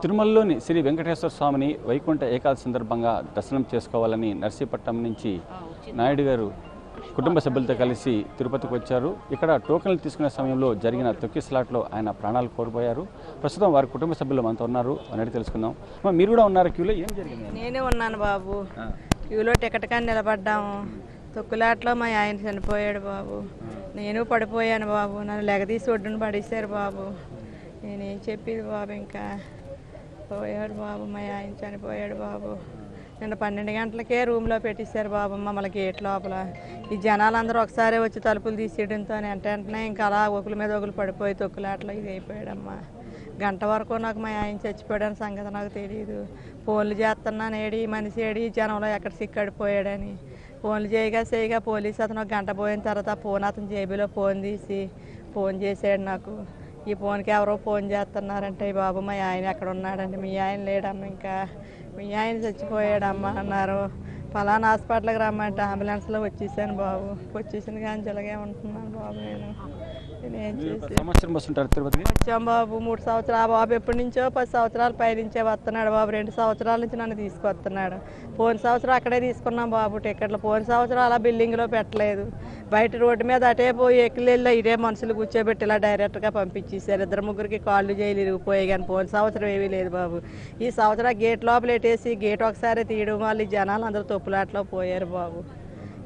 తిరుమలలోని శ్రీ వెంకటేశ్వర స్వామిని వైకుంఠ ఏకాదశి సందర్భంగా దర్శనం చేసుకోవాలని నర్సీపట్నం నుంచి నాయుడు గారు కుటుంబ సభ్యులతో కలిసి తిరుపతికి వచ్చారు. ఇక్కడ టోకెన్లు తీసుకునే సమయంలో జరిగిన తొక్కిసలాట్లో ఆయన ప్రాణాలు కోల్పోయారు. ప్రస్తుతం వారి కుటుంబ సభ్యులు మనతో ఉన్నారు, అనేది తెలుసుకుందాం. మీరు కూడా ఉన్నారు క్యూలో, ఏం జరిగింది? నేనే ఉన్నాను బాబు, క్యూలో టికెట్ కానీ నిలబడ్డాము. తొక్కులాట్లో మా ఆయన చనిపోయాడు బాబు. నేను పడిపోయాను బాబు, నన్ను లెగదీసి ఒడ్డును పడేశారు బాబు. నేనేం చెప్పేది బాబు, ఇంకా పోయాడు బాబు, మా ఆయన చనిపోయాడు బాబు. నిన్న 12 గంటలకే రూమ్లో పెట్టేశారు బాబు మమ్మల్ని గేట్ లోపల. ఈ జనాలందరూ ఒకసారి వచ్చి తలుపులు తీసేయడంతో వెంటనే ఇంకా అలా ఒకరి మీద ఒకరు పడిపోయి తొక్కులాట్లో ఇది అయిపోయాడమ్మా. గంట వరకు నాకు మా ఆయన చచ్చిపోయాడని సంగతి నాకు తెలియదు. ఫోన్లు చేస్తున్నాను, ఏడి మనిషి ఏడి జనంలో ఎక్కడ సిక్కడిపోయాడని. ఫోన్లు చేయగా పోలీసు అతను 1 గంట పోయిన తర్వాత ఫోన్ అతను జేబులో ఫోన్ తీసి ఫోన్ చేసాడు నాకు. ఈ ఫోన్కి ఎవరో ఫోన్ చేస్తున్నారంటే, బాబు మా ఆయన ఎక్కడ ఉన్నాడండి, మీ ఆయన లేడమ్మ, ఇంకా మీ ఆయన చచ్చిపోయాడమ్మా అన్నారు. ఫలానా హాస్పిటల్కి రమ్మంటే అంబులెన్స్లో వచ్చేసాను బాబు. వచ్చేసిన కానీ జలగే ఉంటున్నాను బాబు. నేనేం చేసి వచ్చాం బాబు. 3 సంవత్సరాలు ఆ బాబు ఎప్పటి నుంచో 10 సంవత్సరాల పైనుంచే వస్తున్నాడు బాబు. 2 సంవత్సరాల నుంచి నన్ను తీసుకొస్తున్నాడు. పోయిన సంవత్సరం అక్కడే తీసుకున్నాం బాబు టికెట్లు. పోయిన సంవత్సరం అలా బిల్డింగ్లో పెట్టలేదు, బయట రోడ్డు మీద అటే పోయి ఎక్కిలెళ్ళి ఇదే మనుషులు కూర్చోబెట్టి ఇలా డైరెక్ట్గా పంపించేశారు. 2-3కి కాళ్ళు జైలు ఇరిగిపోయాయి, కానీ పోయిన సంవత్సరం ఏమీ లేదు బాబు. ఈ సంవత్సరం గేట్ లోపల పెట్టేసి గేట్ ఒకసారి తీయడం వల్ల జనాలు అందరూ తొప్పులాట్లో పోయారు బాబు.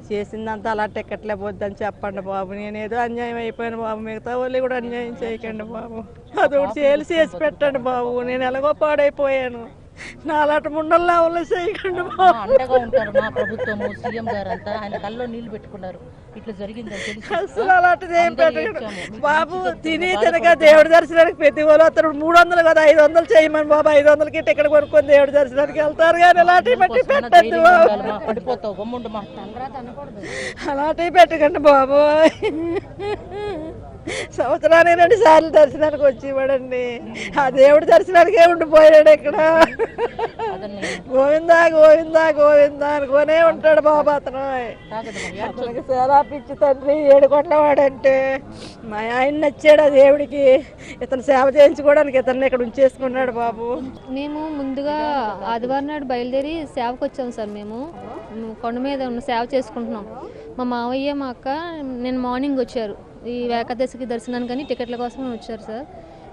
చేసిందంతా అలా టికెట్లే పోద్దని చెప్పండి బాబు. నేనేదో అన్యాయం అయిపోయాను బాబు, మిగతా వాళ్ళు కూడా అన్యాయం చేయకండి బాబు. అదొకటి చేసి పెట్టండి బాబు. నేను ఎలాగో పాడైపోయాను, నాలాంటి ముండల్లా వాళ్ళు చేయకండి బాబు. అండగా ఉంటారు మా ప్రభుత్వం, సీఎం గారు అంతా ఆయన కల్లో నీళ్లు పెట్టుకున్నారు. ఇట్లా జరిగిందని అసలు అలాంటిది ఏం పెట్టకండి బాబు. తినగా దేవుడి దర్శనానికి ప్రతి వాళ్ళు వస్తారు. 300 కదా 500 చేయమని బాబు. 500కి టికెట్ కొనుక్కొని దేవుడి దర్శనానికి వెళ్తారు, కానీ అలాంటివి పెట్టి పెట్టద్దు బాబు. పడిపోతావు గమ్ముండు మా అలాంటివి పెట్టకండి బాబు. సంవత్సరానికి 2 సార్లు దర్శనానికి వచ్చి ఇవ్వడండి. ఆ దేవుడి దర్శనానికే ఉండిపోయాడు ఇక్కడ. గోవిందా గోవిందా గోవిందా అనుకోనే ఉంటాడు బాబు. అతను అతనికి సేరా పిచ్చి తండ్రి, 7 కోట్ల వాడంటే మా ఆయన నచ్చాడు ఆ దేవుడికి. ఇతను సేవ చేయించుకోవడానికి ఇతన్ని ఇక్కడ ఉంచేసుకున్నాడు బాబు. మేము ముందుగా ఆదివారం నాడు బయలుదేరి సేవకు వచ్చాము సార్. మేము కొండ మీద ఉన్న సేవ చేసుకుంటున్నాం. మా మావయ్య మా అక్క నేను మార్నింగ్ వచ్చారు ఈ ఏకాదశికి దర్శనానికి, కానీ టికెట్ల కోసం వచ్చారు సార్.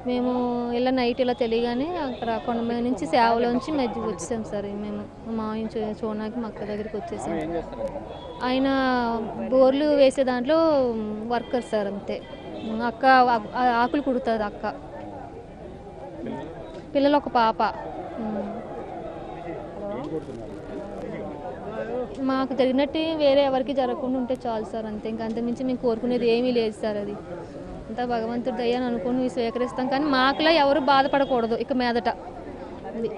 మేము ఇలా నైట్ ఇలా తెలియగానే అక్కడ కొండ మీద నుంచి సేవలోంచి మధ్య వచ్చేసాం సార్. మేము మా మావయ్య చూడడానికి మా అక్క దగ్గరికి వచ్చేసాం. ఆయన బోర్లు వేసే దాంట్లో వర్కర్ సార్, అంతే. అక్క ఆకులు కుడుతుంది అక్క. పిల్లలు ఒక పాప. మాకు జరిగినట్టు వేరే ఎవరికి జరగకుండా ఉంటే చాలు సార్, అంతే. ఇంకా అంతమించి మేము కోరుకునేది ఏమీ లేదు సార్. అది అంతా భగవంతుడి దయ అని అనుకుని స్వీకరిస్తాం, కానీ మాకులా ఎవరు బాధపడకూడదు ఇక మీదట.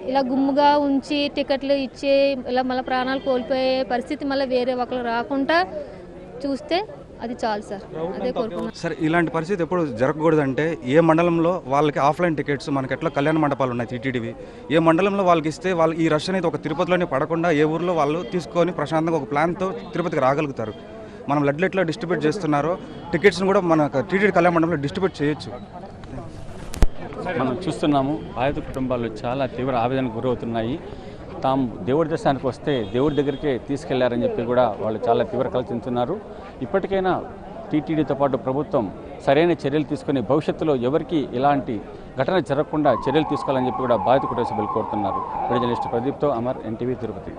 ఇలా గుమ్ముగా ఉంచి టికెట్లు ఇచ్చి ఇలా మళ్ళీ ప్రాణాలు కోల్పోయే పరిస్థితి మళ్ళీ వేరే ఒకరు రాకుండా చూస్తే అది చాలు సార్, అదే కోరుకున్నాం సార్. ఇలాంటి పరిస్థితి ఎప్పుడు జరగకూడదంటే, ఏ మండలంలో వాళ్ళకి ఆఫ్లైన్ టికెట్స్ మనకి ఎట్లా కళ్యాణ మండపాలు ఉన్నాయి టీటీడీవి, ఏ మండలంలో వాళ్ళకి ఇస్తే వాళ్ళు ఈ రష్ అనేది ఒక తిరుపతిలోనే పడకుండా ఏ ఊర్లో వాళ్ళు తీసుకొని ప్రశాంతంగా ఒక ప్లాన్తో తిరుపతికి రాగలుగుతారు. మనం లడ్లు ఎట్లా డిస్ట్రిబ్యూట్ చేస్తున్నారో టికెట్స్ని కూడా మన టీటీడీ కళ్యాణ మండపంలో డిస్ట్రిబ్యూట్ చేయొచ్చు. మనం చూస్తున్నాము బాధిత కుటుంబాలు చాలా తీవ్ర ఆవేదనకు గురవుతున్నాయి. తాము దేవుడి దర్శనానికి వస్తే దేవుడి దగ్గరికే తీసుకెళ్లారని చెప్పి కూడా వాళ్ళు చాలా తీవ్ర కలత చెందుతున్నారు. ఇప్పటికైనా టీటీడీతో పాటు ప్రభుత్వం సరైన చర్యలు తీసుకుని భవిష్యత్తులో ఎవరికి ఇలాంటి ఘటన జరగకుండా చర్యలు తీసుకోవాలని చెప్పి కూడా బాధిత కుటుంబ సభ్యులు కోరుతున్నారు. జర్నలిస్ట్ ప్రదీప్తో అమర్, ఎన్టీవీ తిరుపతి.